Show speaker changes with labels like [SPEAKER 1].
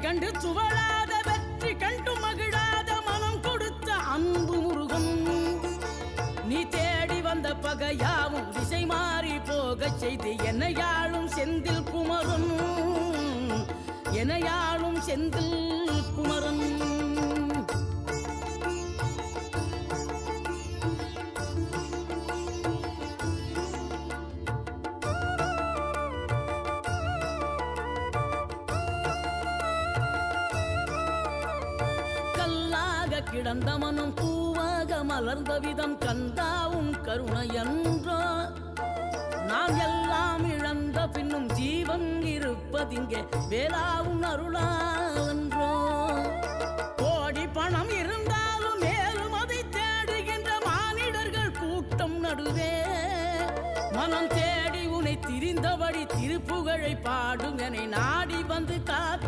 [SPEAKER 1] கண்டு சுவழாத வெற்றி கண்டு மகிழாத மனம் கொடுத்த அன்பு முருகன். நீ தேடி வந்த பகையாவும் திசை மாறி போகச் செய்து என்னையாளும் செந்தில் குமரன், என்னையாளும் செந்தில் குமரன். கிடந்த மனம் பூவாக மலர்ந்த விதம் கந்தாவும் கருணையன்றோ. நாம் எல்லாம் இழந்த பின்னும் ஜீவன் இருப்பதிங்கே வேளாவும் அருளான்றோ. கோடி பணம் இருந்தாலும் மேலும் அதை தேடுகின்ற மானிடர்கள் கூட்டம் நடுவே மனம் தேடி உனை திரிந்தபடி திருப்புகழை பாடும் என நாடி வந்து காத்து